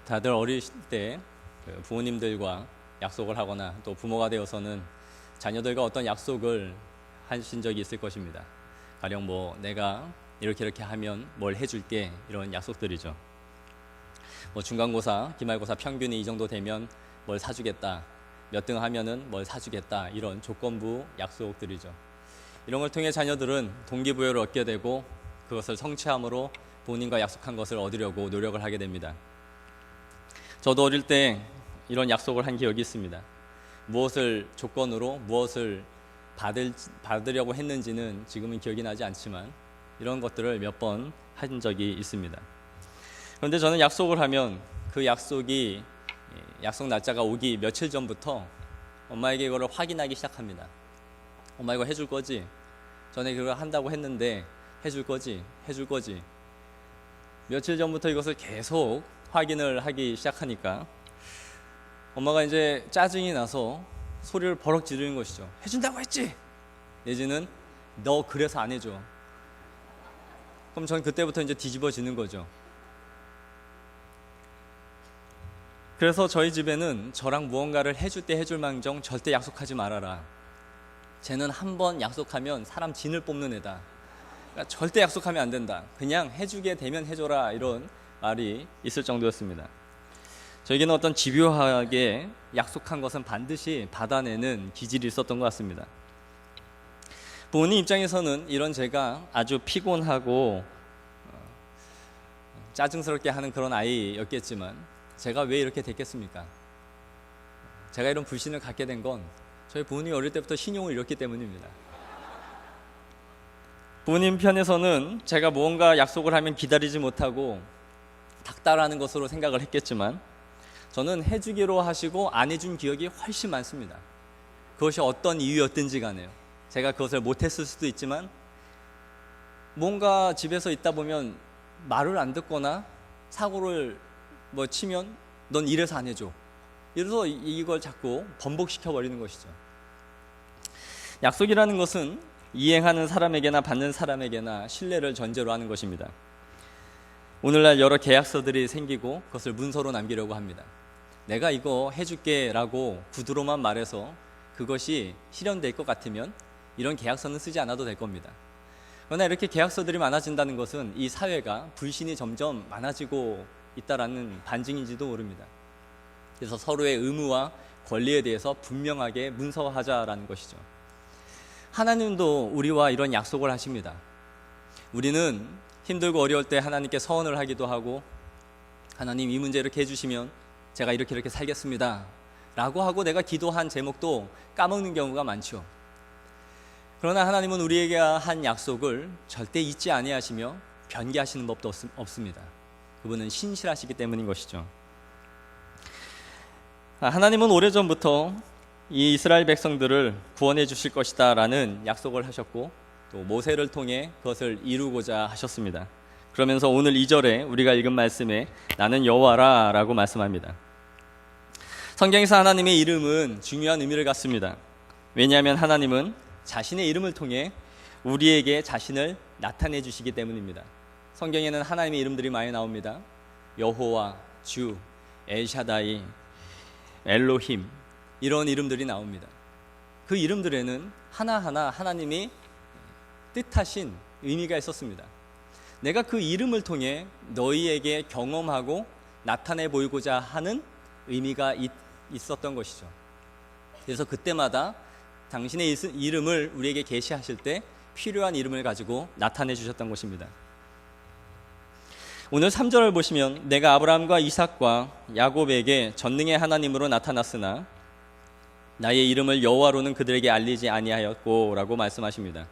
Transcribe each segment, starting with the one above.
다들 어리실 때 부모님들과 약속을 하거나 또 부모가 되어서는 자녀들과 어떤 약속을 하신 적이 있을 것입니다. 가령 내가 이렇게 하면 뭘 해줄게, 이런 약속들이죠. 중간고사, 기말고사 평균이 이 정도 되면 뭘 사주겠다, 몇 등 하면은 뭘 사주겠다, 이런 조건부 약속들이죠. 이런 걸 통해 자녀들은 동기부여를 얻게 되고 그것을 성취함으로 본인과 약속한 것을 얻으려고 노력을 하게 됩니다. 저도 어릴 때 이런 약속을 한 기억이 있습니다. 무엇을 조건으로 무엇을 받으려고 했는지는 지금은 기억이 나지 않지만 이런 것들을 몇 번 한 적이 있습니다. 그런데 저는 약속을 하면 그 약속 날짜가 오기 며칠 전부터 엄마에게 이거를 확인하기 시작합니다. 엄마 이거 해줄 거지? 전에 그걸 한다고 했는데 해줄 거지? 며칠 전부터 이것을 계속 확인을 하기 시작하니까 엄마가 이제 짜증이 나서 소리를 버럭 지르는 것이죠. 해준다고 했지? 내지는 너 그래서 안 해줘. 그럼 전 그때부터 이제 뒤집어지는 거죠. 그래서 저희 집에는 저랑 무언가를 해줄 때 해줄 망정 절대 약속하지 말아라. 쟤는 한번 약속하면 사람 진을 뽑는 애다. 그러니까 절대 약속하면 안 된다. 그냥 해주게 되면 해줘라, 이런 말이 있을 정도였습니다. 저에게는 어떤 집요하게 약속한 것은 반드시 받아내는 기질이 있었던 것 같습니다. 부모님 입장에서는 이런 제가 아주 피곤하고 짜증스럽게 하는 그런 아이였겠지만 제가 왜 이렇게 됐겠습니까? 제가 이런 불신을 갖게 된 건 저희 부모님이 어릴 때부터 신용을 잃었기 때문입니다. 부모님 편에서는 제가 무언가 약속을 하면 기다리지 못하고 닥달하는 것으로 생각을 했겠지만 저는 해주기로 하시고 안 해준 기억이 훨씬 많습니다. 그것이 어떤 이유였든지 간에요. 제가 그것을 못했을 수도 있지만 뭔가 집에서 있다 보면 말을 안 듣거나 사고를 치면 넌 이래서 안 해줘. 이래서 이걸 자꾸 번복시켜 버리는 것이죠. 약속이라는 것은 이행하는 사람에게나 받는 사람에게나 신뢰를 전제로 하는 것입니다. 오늘날 여러 계약서들이 생기고 그것을 문서로 남기려고 합니다. 내가 이거 해줄게 라고 구두로만 말해서 그것이 실현될 것 같으면 이런 계약서는 쓰지 않아도 될 겁니다. 그러나 이렇게 계약서들이 많아진다는 것은 이 사회가 불신이 점점 많아지고 있다라는 반증인지도 모릅니다. 그래서 서로의 의무와 권리에 대해서 분명하게 문서화하자라는 것이죠. 하나님도 우리와 이런 약속을 하십니다. 우리는 힘들고 어려울 때 하나님께 서원을 하기도 하고 하나님 이 문제 이렇게 해주시면 제가 이렇게 살겠습니다 라고 하고 내가 기도한 제목도 까먹는 경우가 많죠. 그러나 하나님은 우리에게 한 약속을 절대 잊지 아니하시며 변개하시는 법도 없습니다. 그분은 신실하시기 때문인 것이죠. 하나님은 오래전부터 이 이스라엘 백성들을 구원해 주실 것이다 라는 약속을 하셨고 또 모세를 통해 그것을 이루고자 하셨습니다. 그러면서 오늘 2절에 우리가 읽은 말씀에 나는 여호와라 라고 말씀합니다. 성경에서 하나님의 이름은 중요한 의미를 갖습니다. 왜냐하면 하나님은 자신의 이름을 통해 우리에게 자신을 나타내 주시기 때문입니다. 성경에는 하나님의 이름들이 많이 나옵니다. 여호와, 주, 엘샤다이, 엘로힘, 이런 이름들이 나옵니다. 그 이름들에는 하나하나 하나님이 뜻하신 의미가 있었습니다. 내가 그 이름을 통해 너희에게 경험하고 나타내 보이고자 하는 의미가 있었던 것이죠. 그래서 그때마다 당신의 이름을 우리에게 계시하실 때 필요한 이름을 가지고 나타내 주셨던 것입니다. 오늘 3절을 보시면 내가 아브라함과 이삭과 야곱에게 전능의 하나님으로 나타났으나 나의 이름을 여호와로는 그들에게 알리지 아니하였고 라고 말씀하십니다.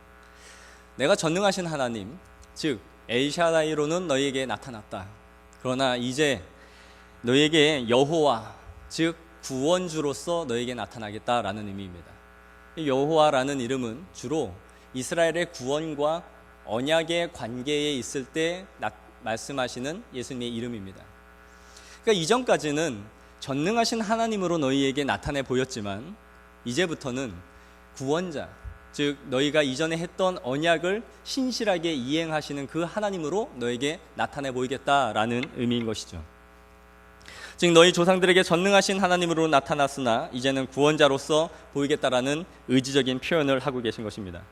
내가 전능하신 하나님, 즉 엘샤다이로는 너희에게 나타났다. 그러나 이제 너희에게 여호와, 즉 구원주로서 너희에게 나타나겠다라는 의미입니다. 여호와라는 이름은 주로 이스라엘의 구원과 언약의 관계에 있을 때 말씀하시는 예수님의 이름입니다. 그러니까 이전까지는 전능하신 하나님으로 너희에게 나타내 보였지만 이제부터는 구원자, 즉 너희가 이전에 했던 언약을 신실하게 이행하시는 그 하나님으로 너에게 나타내 보이겠다라는 의미인 것이죠. 즉 너희 조상들에게 전능하신 하나님으로 나타났으나 이제는 구원자로서 보이겠다라는 의지적인 표현을 하고 계신 것입니다.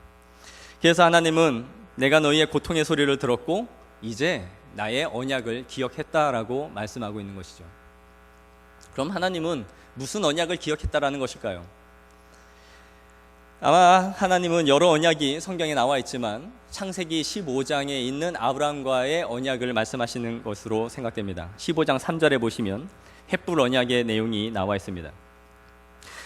그래서 하나님은 내가 너희의 고통의 소리를 들었고 이제 나의 언약을 기억했다라고 말씀하고 있는 것이죠. 그럼 하나님은 무슨 언약을 기억했다라는 것일까요? 아마 하나님은 여러 언약이 성경에 나와 있지만 창세기 15장에 있는 아브라함과의 언약을 말씀하시는 것으로 생각됩니다. 15장 3절에 보시면 헷불 언약의 내용이 나와 있습니다.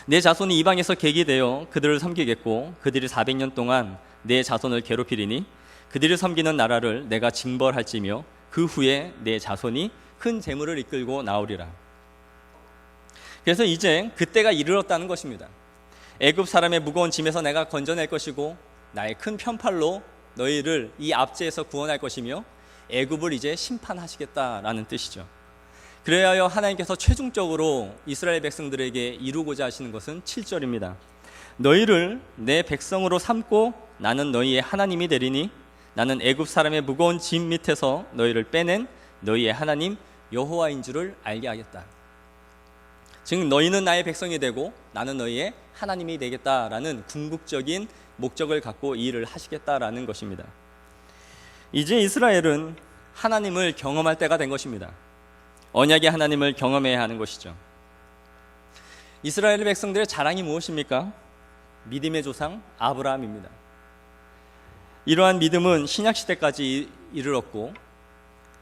내 자손이 이방에서 객이 되어 그들을 섬기겠고 그들이 400년 동안 내 자손을 괴롭히리니 그들이 섬기는 나라를 내가 징벌할지며 그 후에 내 자손이 큰 재물을 이끌고 나오리라. 그래서 이제 그때가 이르렀다는 것입니다. 애굽 사람의 무거운 짐에서 내가 건져낼 것이고 나의 큰 편팔로 너희를 이 압제에서 구원할 것이며 애굽을 이제 심판하시겠다라는 뜻이죠. 그래야 하여 하나님께서 최종적으로 이스라엘 백성들에게 이루고자 하시는 것은 7절입니다. 너희를 내 백성으로 삼고 나는 너희의 하나님이 되리니 나는 애굽 사람의 무거운 짐 밑에서 너희를 빼낸 너희의 하나님 여호와인 줄을 알게 하겠다. 즉 너희는 나의 백성이 되고 나는 너희의 하나님이 되겠다라는 궁극적인 목적을 갖고 이 일을 하시겠다라는 것입니다. 이제 이스라엘은 하나님을 경험할 때가 된 것입니다. 언약의 하나님을 경험해야 하는 것이죠. 이스라엘 백성들의 자랑이 무엇입니까? 믿음의 조상 아브라함입니다. 이러한 믿음은 신약시대까지 이르렀고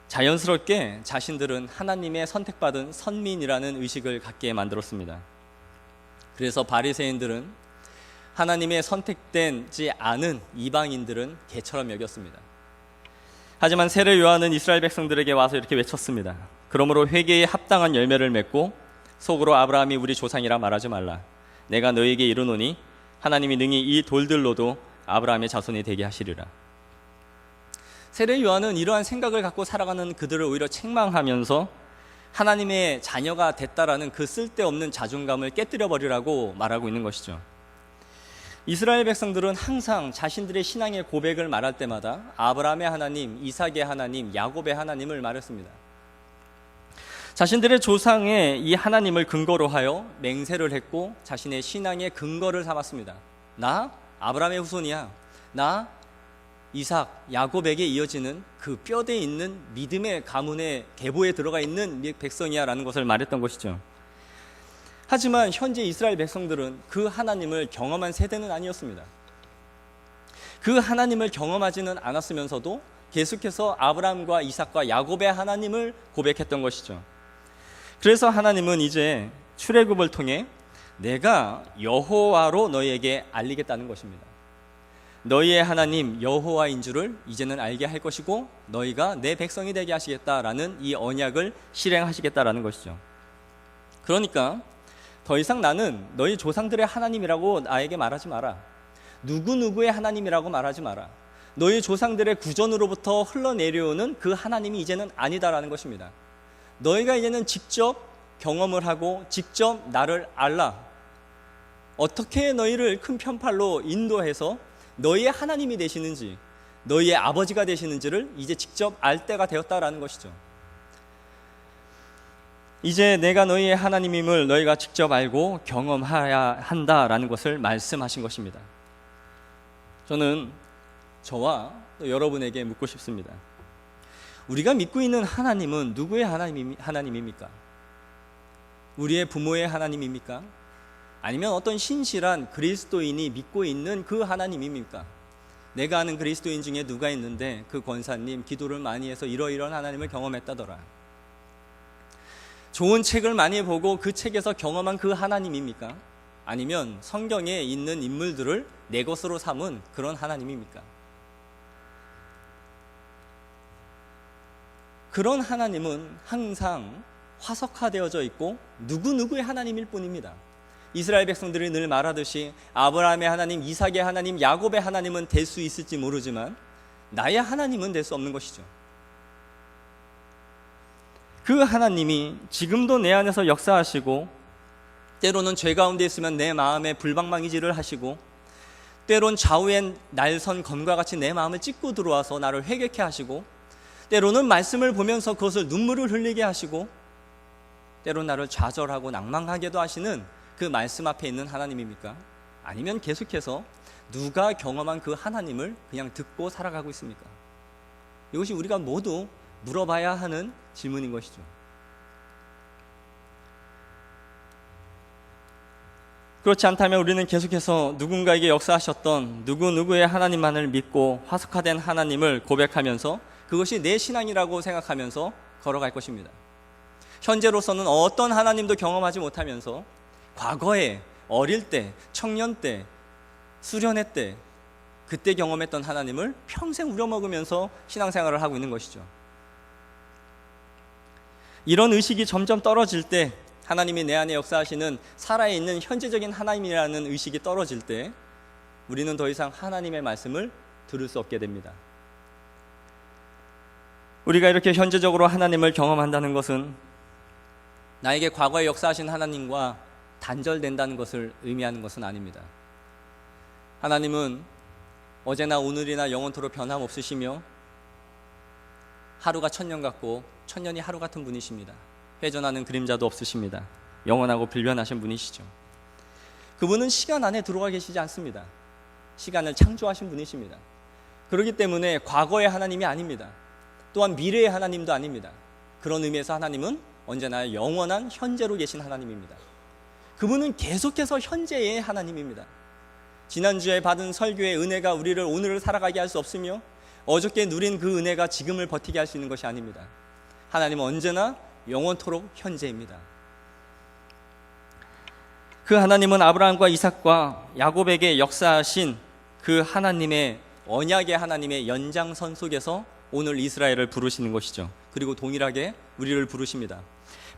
자연스럽게 자신들은 하나님의 선택받은 선민이라는 의식을 갖게 만들었습니다. 그래서 바리새인들은 하나님의 선택되지 않은 이방인들은 개처럼 여겼습니다. 하지만 세례 요한은 이스라엘 백성들에게 와서 이렇게 외쳤습니다. 그러므로 회개에 합당한 열매를 맺고 속으로 아브라함이 우리 조상이라 말하지 말라. 내가 너희에게 이르노니 하나님이 능히 이 돌들로도 아브라함의 자손이 되게 하시리라. 세례 요한은 이러한 생각을 갖고 살아가는 그들을 오히려 책망하면서 하나님의 자녀가 됐다라는 그 쓸데없는 자존감을 깨뜨려 버리라고 말하고 있는 것이죠. 이스라엘 백성들은 항상 자신들의 신앙의 고백을 말할 때마다 아브라함의 하나님, 이삭의 하나님, 야곱의 하나님을 말했습니다. 자신들의 조상의 이 하나님을 근거로 하여 맹세를 했고 자신의 신앙의 근거를 삼았습니다. 나 아브라함의 후손이야. 나 이삭, 야곱에게 이어지는 그 뼈대에 있는 믿음의 가문의 계보에 들어가 있는 백성이야 라는 것을 말했던 것이죠. 하지만 현재 이스라엘 백성들은 그 하나님을 경험한 세대는 아니었습니다. 그 하나님을 경험하지는 않았으면서도 계속해서 아브라함과 이삭과 야곱의 하나님을 고백했던 것이죠. 그래서 하나님은 이제 출애굽을 통해 내가 여호와로 너희에게 알리겠다는 것입니다. 너희의 하나님 여호와인 줄을 이제는 알게 할 것이고 너희가 내 백성이 되게 하시겠다라는 이 언약을 실행하시겠다라는 것이죠. 그러니까 더 이상 나는 너희 조상들의 하나님이라고 나에게 말하지 마라. 누구누구의 하나님이라고 말하지 마라. 너희 조상들의 구전으로부터 흘러내려오는 그 하나님이 이제는 아니다라는 것입니다. 너희가 이제는 직접 경험을 하고 직접 나를 알라. 어떻게 너희를 큰 편팔로 인도해서 너희의 하나님이 되시는지, 너희의 아버지가 되시는지를 이제 직접 알 때가 되었다라는 것이죠. 이제 내가 너희의 하나님임을 너희가 직접 알고 경험해야 한다라는 것을 말씀하신 것입니다. 저는 저와 또 여러분에게 묻고 싶습니다. 우리가 믿고 있는 하나님은 누구의 하나님입니까? 우리의 부모의 하나님입니까? 아니면 어떤 신실한 그리스도인이 믿고 있는 그 하나님입니까? 내가 아는 그리스도인 중에 누가 있는데 그 권사님 기도를 많이 해서 이러이러한 하나님을 경험했다더라. 좋은 책을 많이 보고 그 책에서 경험한 그 하나님입니까? 아니면 성경에 있는 인물들을 내 것으로 삼은 그런 하나님입니까? 그런 하나님은 항상 화석화되어져 있고 누구누구의 하나님일 뿐입니다. 이스라엘 백성들이 늘 말하듯이 아브라함의 하나님, 이삭의 하나님, 야곱의 하나님은 될 수 있을지 모르지만 나의 하나님은 될 수 없는 것이죠. 그 하나님이 지금도 내 안에서 역사하시고 때로는 죄 가운데 있으면 내 마음에 불방망이질을 하시고 때론 좌우에 날선 검과 같이 내 마음을 찢고 들어와서 나를 회개케 하시고 때로는 말씀을 보면서 그것을 눈물을 흘리게 하시고 때론 나를 좌절하고 낭망하게도 하시는 그 말씀 앞에 있는 하나님입니까? 아니면 계속해서 누가 경험한 그 하나님을 그냥 듣고 살아가고 있습니까? 이것이 우리가 모두 물어봐야 하는 질문인 것이죠. 그렇지 않다면 우리는 계속해서 누군가에게 역사하셨던 누구누구의 하나님만을 믿고 화석화된 하나님을 고백하면서 그것이 내 신앙이라고 생각하면서 걸어갈 것입니다. 현재로서는 어떤 하나님도 경험하지 못하면서 과거에 어릴 때, 청년 때, 수련회 때 그때 경험했던 하나님을 평생 우려먹으면서 신앙생활을 하고 있는 것이죠. 이런 의식이 점점 떨어질 때, 하나님이 내 안에 역사하시는 살아있는 현재적인 하나님이라는 의식이 떨어질 때 우리는 더 이상 하나님의 말씀을 들을 수 없게 됩니다. 우리가 이렇게 현재적으로 하나님을 경험한다는 것은 나에게 과거에 역사하신 하나님과 단절된다는 것을 의미하는 것은 아닙니다. 하나님은 어제나 오늘이나 영원토록 변함없으시며 하루가 천년 같고 천년이 하루 같은 분이십니다. 회전하는 그림자도 없으십니다. 영원하고 불변하신 분이시죠. 그분은 시간 안에 들어가 계시지 않습니다. 시간을 창조하신 분이십니다. 그렇기 때문에 과거의 하나님이 아닙니다. 또한 미래의 하나님도 아닙니다. 그런 의미에서 하나님은 언제나 영원한 현재로 계신 하나님입니다. 그분은 계속해서 현재의 하나님입니다. 지난주에 받은 설교의 은혜가 우리를 오늘을 살아가게 할 수 없으며 어저께 누린 그 은혜가 지금을 버티게 할 수 있는 것이 아닙니다. 하나님은 언제나 영원토록 현재입니다. 그 하나님은 아브라함과 이삭과 야곱에게 역사하신 그 하나님의 언약의 하나님의 연장선 속에서 오늘 이스라엘을 부르시는 것이죠. 그리고 동일하게 우리를 부르십니다.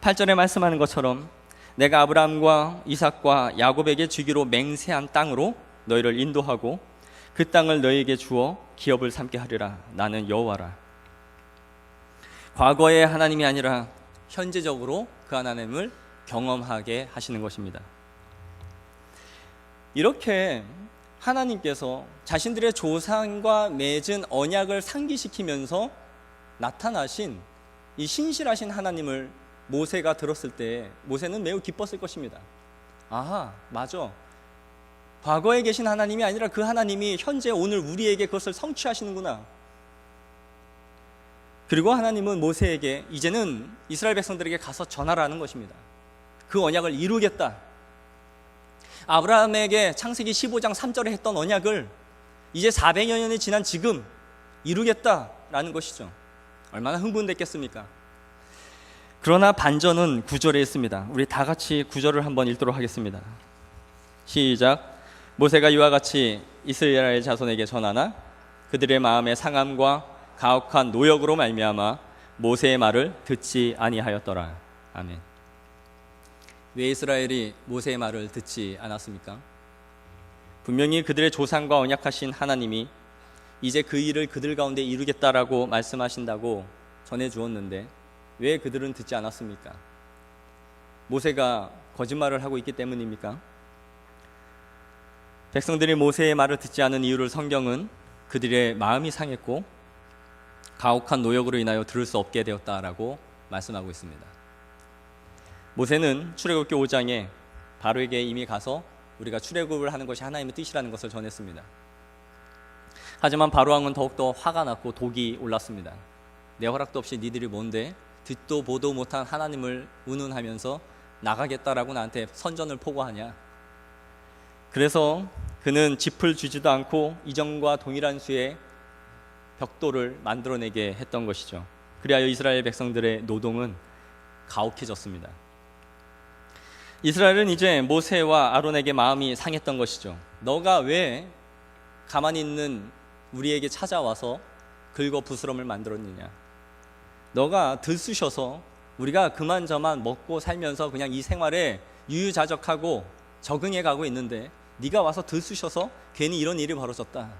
8절에 말씀하는 것처럼 내가 아브라함과 이삭과 야곱에게 주기로 맹세한 땅으로 너희를 인도하고 그 땅을 너희에게 주어 기업을 삼게 하리라. 나는 여호와라. 과거의 하나님이 아니라 현재적으로 그 하나님을 경험하게 하시는 것입니다. 이렇게 하나님께서 자신들의 조상과 맺은 언약을 상기시키면서 나타나신 이 신실하신 하나님을 모세가 들었을 때 모세는 매우 기뻤을 것입니다. 아하, 맞아. 과거에 계신 하나님이 아니라 그 하나님이 현재 오늘 우리에게 그것을 성취하시는구나. 그리고 하나님은 모세에게 이제는 이스라엘 백성들에게 가서 전하라는 것입니다. 그 언약을 이루겠다. 아브라함에게 창세기 15장 3절에 했던 언약을 이제 400여 년이 지난 지금 이루겠다라는 것이죠. 얼마나 흥분됐겠습니까? 그러나 반전은 9절에 있습니다. 우리 다 같이 9절을 한번 읽도록 하겠습니다. 시작. 모세가 이와 같이 이스라엘 자손에게 전하나 그들의 마음의 상함과 가혹한 노역으로 말미암아 모세의 말을 듣지 아니하였더라. 아멘. 왜 이스라엘이 모세의 말을 듣지 않았습니까? 분명히 그들의 조상과 언약하신 하나님이 이제 그 일을 그들 가운데 이루겠다라고 말씀하신다고 전해주었는데 왜 그들은 듣지 않았습니까? 모세가 거짓말을 하고 있기 때문입니까? 백성들이 모세의 말을 듣지 않은 이유를 성경은 그들의 마음이 상했고 가혹한 노역으로 인하여 들을 수 없게 되었다라고 말씀하고 있습니다. 모세는 출애굽기 5장에 바로에게 이미 가서 우리가 출애굽을 하는 것이 하나님의 뜻이라는 것을 전했습니다. 하지만 바로 왕은 더욱더 화가 났고 독이 올랐습니다. 내 허락도 없이 니들이 뭔데 듣도 보도 못한 하나님을 운운하면서 나가겠다라고 나한테 선전을 포고하냐. 그래서 그는 짚을 주지도 않고 이전과 동일한 수의 벽돌을 만들어내게 했던 것이죠. 그리하여 이스라엘 백성들의 노동은 가혹해졌습니다. 이스라엘은 이제 모세와 아론에게 마음이 상했던 것이죠. 너가 왜 가만히 있는 우리에게 찾아와서 긁어 부스럼을 만들었느냐. 너가 들쑤셔서 우리가 그만저만 먹고 살면서 그냥 이 생활에 유유자적하고 적응해 가고 있는데 네가 와서 들쑤셔서 괜히 이런 일이 벌어졌다.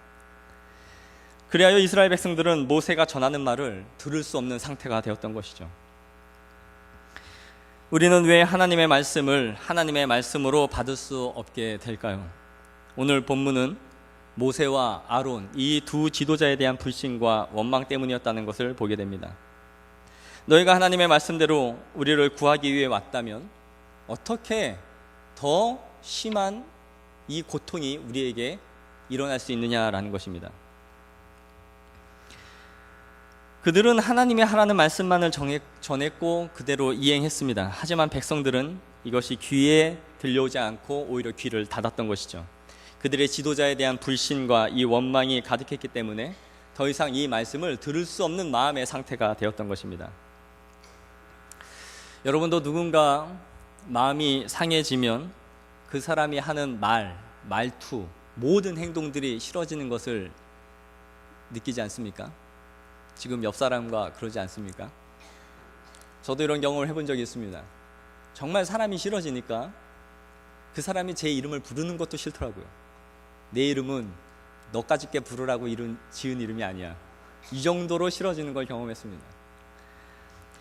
그리하여 이스라엘 백성들은 모세가 전하는 말을 들을 수 없는 상태가 되었던 것이죠. 우리는 왜 하나님의 말씀을 하나님의 말씀으로 받을 수 없게 될까요? 오늘 본문은 모세와 아론 이 두 지도자에 대한 불신과 원망 때문이었다는 것을 보게 됩니다. 너희가 하나님의 말씀대로 우리를 구하기 위해 왔다면 어떻게 더 심한 이 고통이 우리에게 일어날 수 있느냐라는 것입니다. 그들은 하나님의 하라는 말씀만을 전했고 그대로 이행했습니다. 하지만 백성들은 이것이 귀에 들려오지 않고 오히려 귀를 닫았던 것이죠. 그들의 지도자에 대한 불신과 이 원망이 가득했기 때문에 더 이상 이 말씀을 들을 수 없는 마음의 상태가 되었던 것입니다. 여러분도 누군가 마음이 상해지면 그 사람이 하는 말투, 모든 행동들이 싫어지는 것을 느끼지 않습니까? 지금 옆 사람과 그러지 않습니까? 저도 이런 경험을 해본 적이 있습니다. 정말 사람이 싫어지니까 그 사람이 제 이름을 부르는 것도 싫더라고요. 내 이름은 너까짓게 부르라고 지은 이름이 아니야. 이 정도로 싫어지는 걸 경험했습니다.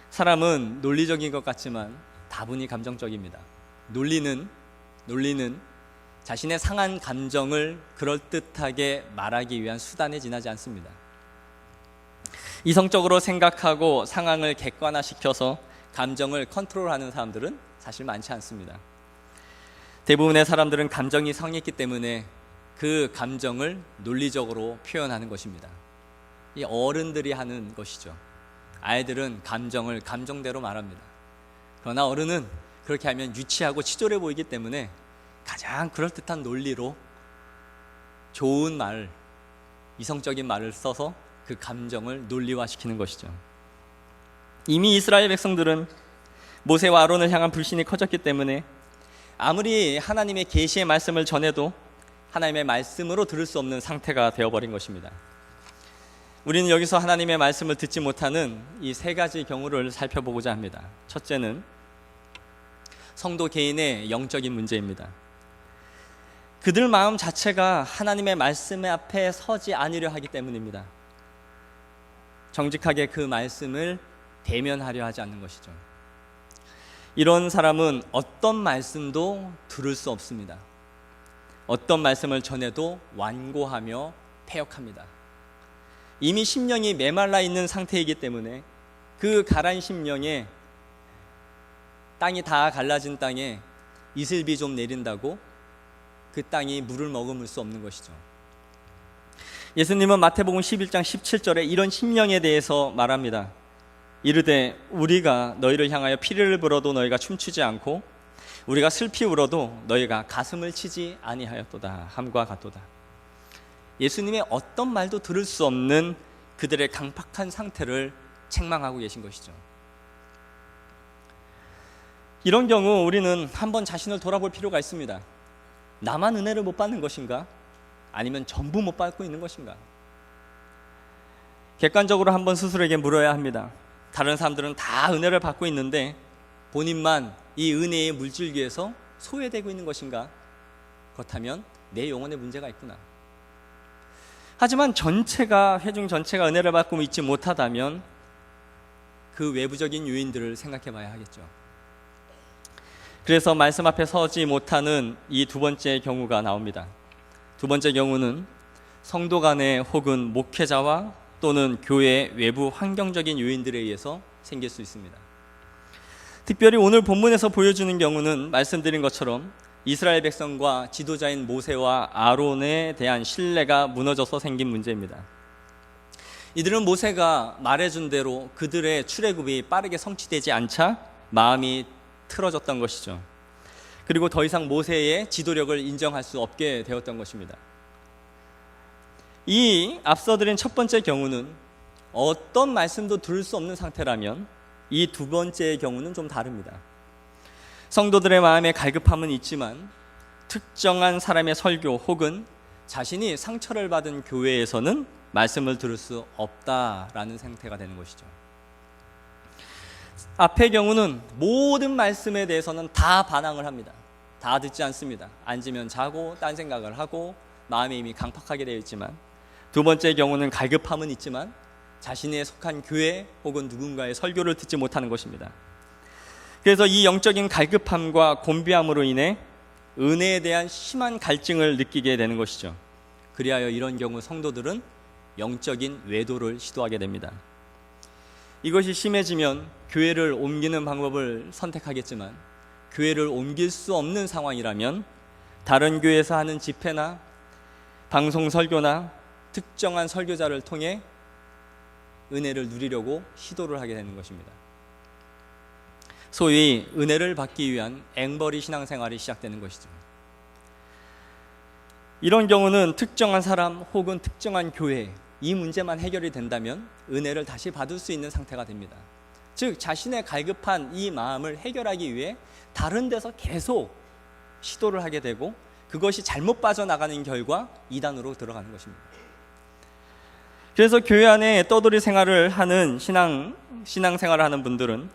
사람은 논리적인 것 같지만 다분히 감정적입니다. 논리는 자신의 상한 감정을 그럴듯하게 말하기 위한 수단에 지나지 않습니다. 이성적으로 생각하고 상황을 객관화시켜서 감정을 컨트롤하는 사람들은 사실 많지 않습니다. 대부분의 사람들은 감정이 상했기 때문에 그 감정을 논리적으로 표현하는 것입니다. 이 어른들이 하는 것이죠. 아이들은 감정을 감정대로 말합니다. 그러나 어른은 그렇게 하면 유치하고 치졸해 보이기 때문에 가장 그럴듯한 논리로 좋은 말, 이성적인 말을 써서 그 감정을 논리화시키는 것이죠. 이미 이스라엘 백성들은 모세와 아론을 향한 불신이 커졌기 때문에 아무리 하나님의 계시의 말씀을 전해도 하나님의 말씀으로 들을 수 없는 상태가 되어버린 것입니다. 우리는 여기서 하나님의 말씀을 듣지 못하는 이 세 가지 경우를 살펴보고자 합니다. 첫째는 성도 개인의 영적인 문제입니다. 그들 마음 자체가 하나님의 말씀 앞에 서지 않으려 하기 때문입니다. 정직하게 그 말씀을 대면하려 하지 않는 것이죠. 이런 사람은 어떤 말씀도 들을 수 없습니다. 어떤 말씀을 전해도 완고하며 패역합니다. 이미 심령이 메말라 있는 상태이기 때문에 그 가란 심령에 땅이 다 갈라진 땅에 이슬비 좀 내린다고 그 땅이 물을 머금을 수 없는 것이죠. 예수님은 마태복음 11장 17절에 이런 심령에 대해서 말합니다. 이르되 우리가 너희를 향하여 피를 불어도 너희가 춤추지 않고 우리가 슬피 울어도 너희가 가슴을 치지 아니하였도다 함과 같도다. 예수님의 어떤 말도 들을 수 없는 그들의 강팍한 상태를 책망하고 계신 것이죠. 이런 경우 우리는 한번 자신을 돌아볼 필요가 있습니다. 나만 은혜를 못 받는 것인가? 아니면 전부 못 받고 있는 것인가? 객관적으로 한번 스스로에게 물어야 합니다. 다른 사람들은 다 은혜를 받고 있는데 본인만 이 은혜의 물줄기에서 소외되고 있는 것인가? 그렇다면 내 영혼에 문제가 있구나. 하지만 회중 전체가 은혜를 받고 있지 못하다면 그 외부적인 요인들을 생각해 봐야 하겠죠. 그래서 말씀 앞에 서지 못하는 이 두 번째 경우가 나옵니다. 두 번째 경우는 성도 간의 혹은 목회자와 또는 교회 외부 환경적인 요인들에 의해서 생길 수 있습니다. 특별히 오늘 본문에서 보여주는 경우는 말씀드린 것처럼 이스라엘 백성과 지도자인 모세와 아론에 대한 신뢰가 무너져서 생긴 문제입니다. 이들은 모세가 말해준 대로 그들의 출애굽이 빠르게 성취되지 않자 마음이 틀어졌던 것이죠. 그리고 더 이상 모세의 지도력을 인정할 수 없게 되었던 것입니다. 이 앞서 드린 첫 번째 경우는 어떤 말씀도 들을 수 없는 상태라면 이 두 번째의 경우는 좀 다릅니다. 성도들의 마음에 갈급함은 있지만 특정한 사람의 설교 혹은 자신이 상처를 받은 교회에서는 말씀을 들을 수 없다라는 상태가 되는 것이죠. 앞의 경우는 모든 말씀에 대해서는 다 반항을 합니다. 다 듣지 않습니다. 앉으면 자고 딴 생각을 하고 마음이 이미 강팍하게 되어 있지만, 두 번째 경우는 갈급함은 있지만 자신의 속한 교회 혹은 누군가의 설교를 듣지 못하는 것입니다. 그래서 이 영적인 갈급함과 곤비함으로 인해 은혜에 대한 심한 갈증을 느끼게 되는 것이죠. 그리하여 이런 경우 성도들은 영적인 외도를 시도하게 됩니다. 이것이 심해지면 교회를 옮기는 방법을 선택하겠지만, 교회를 옮길 수 없는 상황이라면 다른 교회에서 하는 집회나 방송 설교나 특정한 설교자를 통해 은혜를 누리려고 시도를 하게 되는 것입니다. 소위 은혜를 받기 위한 앵벌이 신앙생활이 시작되는 것이죠. 이런 경우는 특정한 사람 혹은 특정한 교회, 이 문제만 해결이 된다면 은혜를 다시 받을 수 있는 상태가 됩니다. 즉 자신의 갈급한 이 마음을 해결하기 위해 다른 데서 계속 시도를 하게 되고, 그것이 잘못 빠져나가는 결과 이단으로 들어가는 것입니다. 그래서 교회 안에 떠돌이 생활을 하는 신앙생활을 하는 분들은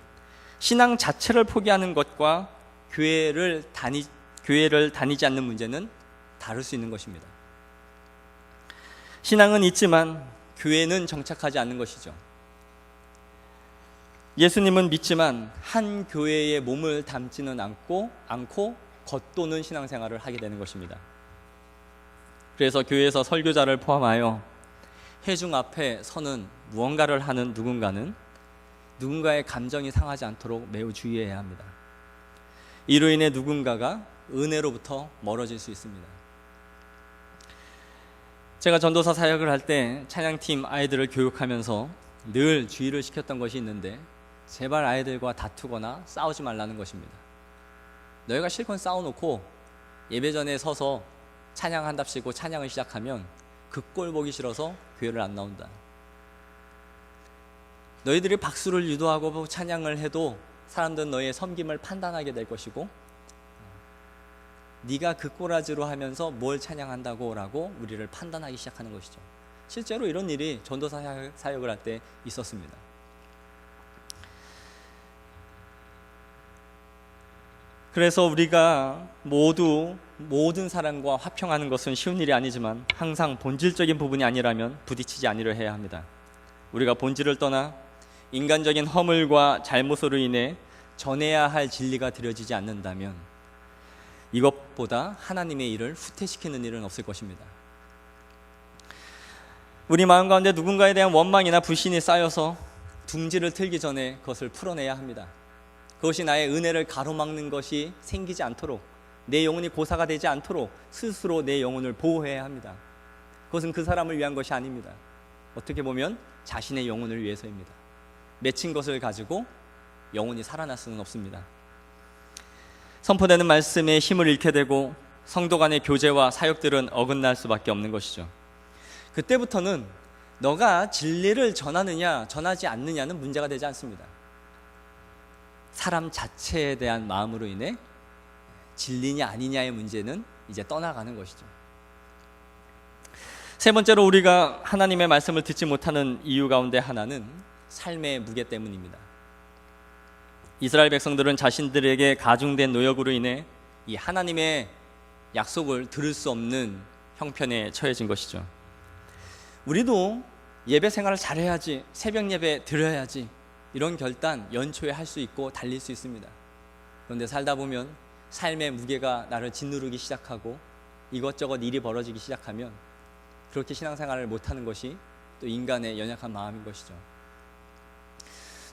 신앙 자체를 포기하는 것과 교회를 다니지 않는 문제는 다를 수 있는 것입니다. 신앙은 있지만 교회는 정착하지 않는 것이죠. 예수님은 믿지만 한 교회의 몸을 담지는 않고 겉도는 신앙생활을 하게 되는 것입니다. 그래서 교회에서 설교자를 포함하여 회중 앞에 서는 무언가를 하는 누군가는 누군가의 감정이 상하지 않도록 매우 주의해야 합니다. 이로 인해 누군가가 은혜로부터 멀어질 수 있습니다. 제가 전도사 사역을 할 때 찬양팀 아이들을 교육하면서 늘 주의를 시켰던 것이 있는데, 제발 아이들과 다투거나 싸우지 말라는 것입니다. 너희가 실컷 싸워놓고 예배전에 서서 찬양한답시고 찬양을 시작하면 그 꼴 보기 싫어서 교회를 안 나온다. 너희들이 박수를 유도하고 찬양을 해도 사람들은 너희의 섬김을 판단하게 될 것이고, 네가 그 꼬라지로 하면서 뭘 찬양한다고 라고 우리를 판단하기 시작하는 것이죠. 실제로 이런 일이 전도사 사역을 할 때 있었습니다. 그래서 우리가 모든 사람과 화평하는 것은 쉬운 일이 아니지만 항상 본질적인 부분이 아니라면 부딪히지 않으려 해야 합니다. 우리가 본질을 떠나 인간적인 허물과 잘못으로 인해 전해야 할 진리가 드려지지 않는다면 이것보다 하나님의 일을 후퇴시키는 일은 없을 것입니다. 우리 마음 가운데 누군가에 대한 원망이나 불신이 쌓여서 둥지를 틀기 전에 그것을 풀어내야 합니다. 그것이 나의 은혜를 가로막는 것이 생기지 않도록, 내 영혼이 고사가 되지 않도록 스스로 내 영혼을 보호해야 합니다. 그것은 그 사람을 위한 것이 아닙니다. 어떻게 보면 자신의 영혼을 위해서입니다. 맺힌 것을 가지고 영혼이 살아날 수는 없습니다. 선포되는 말씀에 힘을 잃게 되고 성도 간의 교제와 사역들은 어긋날 수밖에 없는 것이죠. 그때부터는 너가 진리를 전하느냐 전하지 않느냐는 문제가 되지 않습니다. 사람 자체에 대한 마음으로 인해 진리냐 아니냐의 문제는 이제 떠나가는 것이죠. 세 번째로 우리가 하나님의 말씀을 듣지 못하는 이유 가운데 하나는 삶의 무게 때문입니다. 이스라엘 백성들은 자신들에게 가중된 노역으로 인해 이 하나님의 약속을 들을 수 없는 형편에 처해진 것이죠. 우리도 예배 생활을 잘해야지, 새벽 예배 드려야지, 이런 결단 연초에 할 수 있고 달릴 수 있습니다. 그런데 살다 보면 삶의 무게가 나를 짓누르기 시작하고 이것저것 일이 벌어지기 시작하면 그렇게 신앙생활을 못하는 것이 또 인간의 연약한 마음인 것이죠.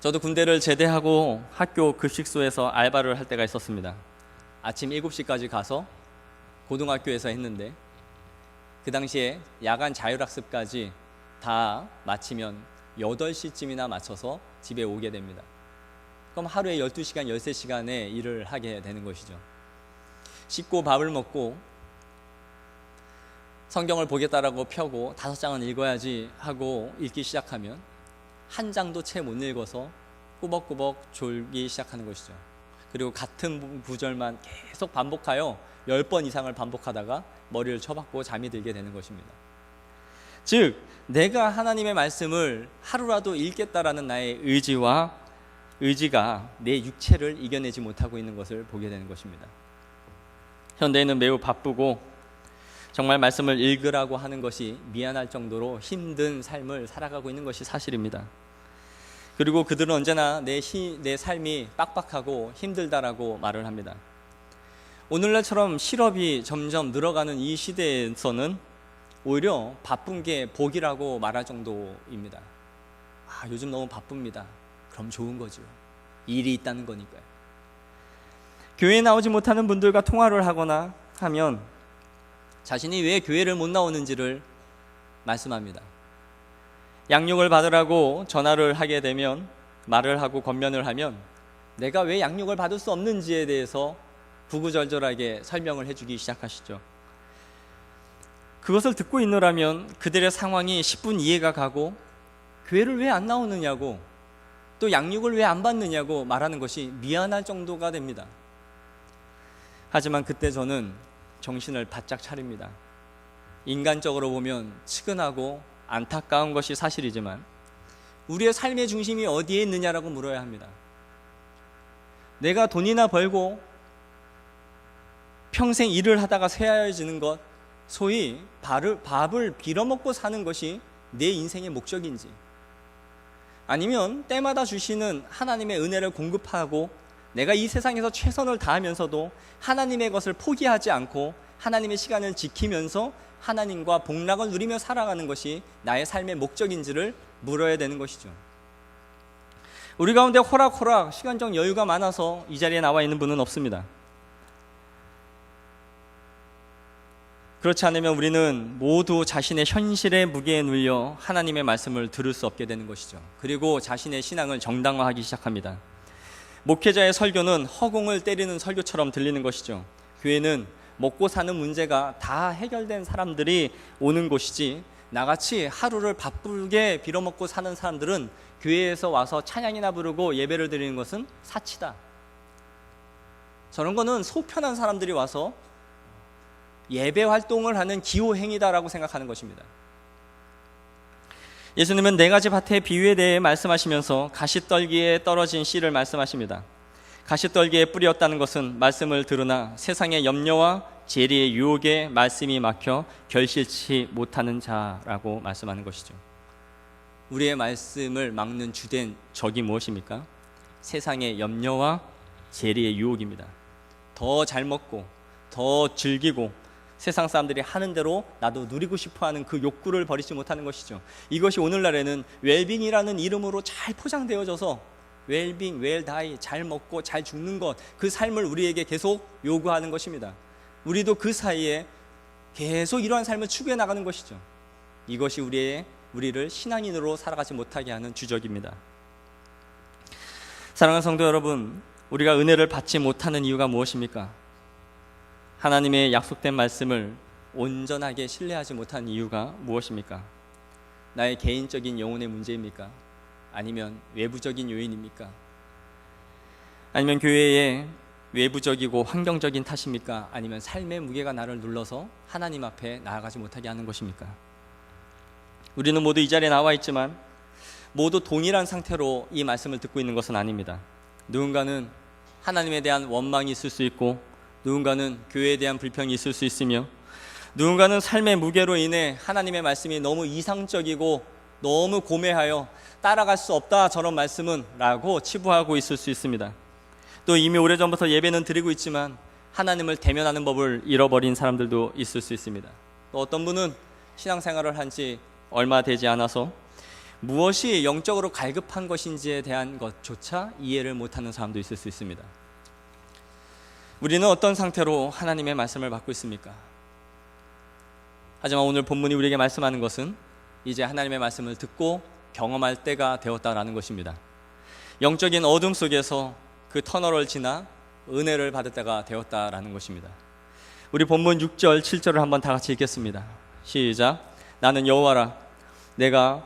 저도 군대를 제대하고 학교 급식소에서 알바를 할 때가 있었습니다. 아침 7시까지 가서 고등학교에서 했는데 그 당시에 야간 자율학습까지 다 마치면 8시쯤이나 맞춰서 집에 오게 됩니다. 그럼 하루에 12시간, 13시간의 일을 하게 되는 것이죠. 씻고 밥을 먹고 성경을 보겠다라고 펴고 5장은 읽어야지 하고 읽기 시작하면 한 장도 채 못 읽어서 꾸벅꾸벅 졸기 시작하는 것이죠. 그리고 같은 구절만 계속 반복하여 10번 이상을 반복하다가 머리를 쳐박고 잠이 들게 되는 것입니다. 즉 내가 하나님의 말씀을 하루라도 읽겠다라는 나의 의지가 내 육체를 이겨내지 못하고 있는 것을 보게 되는 것입니다. 현대인은 매우 바쁘고 정말 말씀을 읽으라고 하는 것이 미안할 정도로 힘든 삶을 살아가고 있는 것이 사실입니다. 그리고 그들은 언제나 내 삶이 빡빡하고 힘들다라고 말을 합니다. 오늘날처럼 실업이 점점 늘어가는 이 시대에서는 오히려 바쁜 게 복이라고 말할 정도입니다. 요즘 너무 바쁩니다. 그럼 좋은 거죠. 일이 있다는 거니까요. 교회에 나오지 못하는 분들과 통화를 하거나 하면 자신이 왜 교회를 못 나오는지를 말씀합니다. 양육을 받으라고 전화를 하게 되면, 말을 하고 권면을 하면 내가 왜 양육을 받을 수 없는지에 대해서 구구절절하게 설명을 해주기 시작하시죠. 그것을 듣고 있노라면 그들의 상황이 10분 이해가 가고, 교회를 왜 안 나오느냐고, 또 양육을 왜 안 받느냐고 말하는 것이 미안할 정도가 됩니다. 하지만 그때 저는 정신을 바짝 차립니다. 인간적으로 보면 측은하고 안타까운 것이 사실이지만 우리의 삶의 중심이 어디에 있느냐라고 물어야 합니다. 내가 돈이나 벌고 평생 일을 하다가 쇠하여지는 것, 소위 밥을 빌어먹고 사는 것이 내 인생의 목적인지, 아니면 때마다 주시는 하나님의 은혜를 공급하고 내가 이 세상에서 최선을 다하면서도 하나님의 것을 포기하지 않고 하나님의 시간을 지키면서 하나님과 복락을 누리며 살아가는 것이 나의 삶의 목적인지를 물어야 되는 것이죠. 우리 가운데 호락호락 시간적 여유가 많아서 이 자리에 나와 있는 분은 없습니다. 그렇지 않으면 우리는 모두 자신의 현실의 무게에 눌려 하나님의 말씀을 들을 수 없게 되는 것이죠. 그리고 자신의 신앙을 정당화하기 시작합니다. 목회자의 설교는 허공을 때리는 설교처럼 들리는 것이죠. 교회는 먹고 사는 문제가 다 해결된 사람들이 오는 곳이지, 나같이 하루를 바쁘게 빌어먹고 사는 사람들은 교회에서 와서 찬양이나 부르고 예배를 드리는 것은 사치다. 저런 거는 속 편한 사람들이 와서 예배 활동을 하는 기호행위다라고 생각하는 것입니다. 예수님은 네 가지 밭의 비유에 대해 말씀하시면서 가시떨기에 떨어진 씨를 말씀하십니다. 가시떨기에 뿌렸다는 것은 말씀을 들으나 세상의 염려와 재리의 유혹에 말씀이 막혀 결실치 못하는 자라고 말씀하는 것이죠. 우리의 말씀을 막는 주된 적이 무엇입니까? 세상의 염려와 재리의 유혹입니다. 더 잘 먹고 더 즐기고 세상 사람들이 하는 대로 나도 누리고 싶어하는 그 욕구를 버리지 못하는 것이죠. 이것이 오늘날에는 웰빙이라는 이름으로 잘 포장되어져서 웰빙, 웰다이, 잘 먹고 잘 죽는 것, 그 삶을 우리에게 계속 요구하는 것입니다. 우리도 그 사이에 계속 이러한 삶을 추구해 나가는 것이죠. 이것이 우리를 신앙인으로 살아가지 못하게 하는 주적입니다. 사랑하는 성도 여러분, 우리가 은혜를 받지 못하는 이유가 무엇입니까? 하나님의 약속된 말씀을 온전하게 신뢰하지 못한 이유가 무엇입니까? 나의 개인적인 영혼의 문제입니까? 아니면 외부적인 요인입니까? 아니면 교회의 외부적이고 환경적인 탓입니까? 아니면 삶의 무게가 나를 눌러서 하나님 앞에 나아가지 못하게 하는 것입니까? 우리는 모두 이 자리에 나와 있지만 모두 동일한 상태로 이 말씀을 듣고 있는 것은 아닙니다. 누군가는 하나님에 대한 원망이 있을 수 있고, 누군가는 교회에 대한 불평이 있을 수 있으며, 누군가는 삶의 무게로 인해 하나님의 말씀이 너무 이상적이고 너무 고매하여 따라갈 수 없다, 저런 말씀은 라고 치부하고 있을 수 있습니다. 또 이미 오래전부터 예배는 드리고 있지만 하나님을 대면하는 법을 잃어버린 사람들도 있을 수 있습니다. 또 어떤 분은 신앙생활을 한 지 얼마 되지 않아서 무엇이 영적으로 갈급한 것인지에 대한 것조차 이해를 못하는 사람도 있을 수 있습니다. 우리는 어떤 상태로 하나님의 말씀을 받고 있습니까? 하지만 오늘 본문이 우리에게 말씀하는 것은 이제 하나님의 말씀을 듣고 경험할 때가 되었다라는 것입니다. 영적인 어둠 속에서 그 터널을 지나 은혜를 받을 때가 되었다라는 것입니다. 우리 본문 6절, 7절을 한번 다 같이 읽겠습니다. 시작. 나는 여호와라, 내가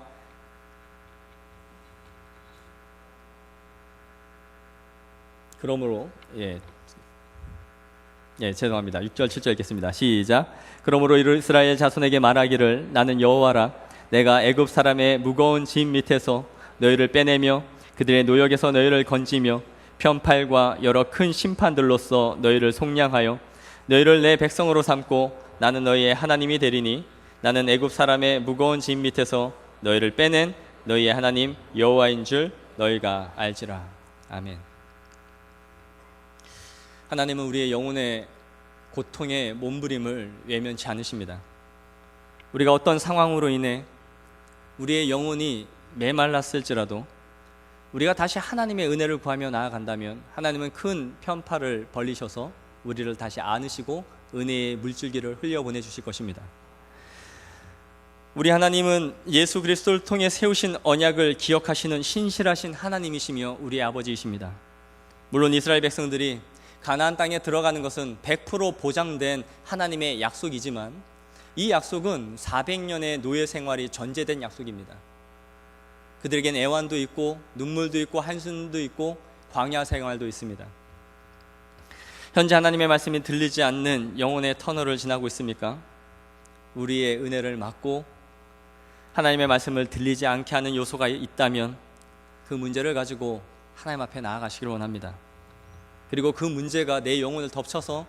그러므로 죄송합니다. 6절 7절 읽겠습니다. 시작. 그러므로 이스라엘 자손에게 말하기를, 나는 여호와라, 내가 애굽 사람의 무거운 짐 밑에서 너희를 빼내며 그들의 노역에서 너희를 건지며 편팔과 여러 큰 심판들로서 너희를 속량하여 너희를 내 백성으로 삼고 나는 너희의 하나님이 되리니, 나는 애굽 사람의 무거운 짐 밑에서 너희를 빼낸 너희의 하나님 여호와인 줄 너희가 알지라. 아멘. 하나님은 우리의 영혼의 고통의 몸부림을 외면치 않으십니다. 우리가 어떤 상황으로 인해 우리의 영혼이 메말랐을지라도, 우리가 다시 하나님의 은혜를 구하며 나아간다면 하나님은 큰 편파를 벌리셔서 우리를 다시 안으시고 은혜의 물줄기를 흘려보내 주실 것입니다. 우리 하나님은 예수 그리스도를 통해 세우신 언약을 기억하시는 신실하신 하나님이시며 우리의 아버지이십니다. 물론 이스라엘 백성들이 가나안 땅에 들어가는 것은 100% 보장된 하나님의 약속이지만 이 약속은 400년의 노예 생활이 전제된 약속입니다. 그들에겐 애환도 있고 눈물도 있고 한숨도 있고 광야 생활도 있습니다. 현재 하나님의 말씀이 들리지 않는 영혼의 터널을 지나고 있습니까? 우리의 은혜를 막고 하나님의 말씀을 들리지 않게 하는 요소가 있다면 그 문제를 가지고 하나님 앞에 나아가시기를 원합니다. 그리고 그 문제가 내 영혼을 덮쳐서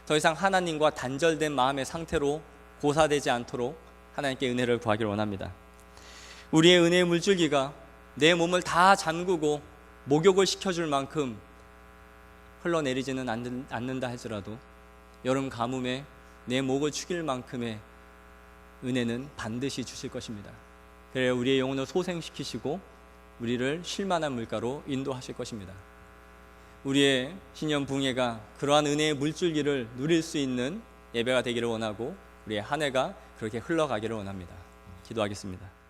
더 이상 하나님과 단절된 마음의 상태로 고사되지 않도록 하나님께 은혜를 구하기를 원합니다. 우리의 은혜의 물줄기가 내 몸을 다 잠그고 목욕을 시켜줄 만큼 흘러내리지는 않는다 할지라도 여름 가뭄에 내 목을 축일 만큼의 은혜는 반드시 주실 것입니다. 그래야 우리의 영혼을 소생시키시고 우리를 쉴만한 물가로 인도하실 것입니다. 우리의 신년 부흥회가 그러한 은혜의 물줄기를 누릴 수 있는 예배가 되기를 원하고 우리의 한 해가 그렇게 흘러가기를 원합니다. 기도하겠습니다.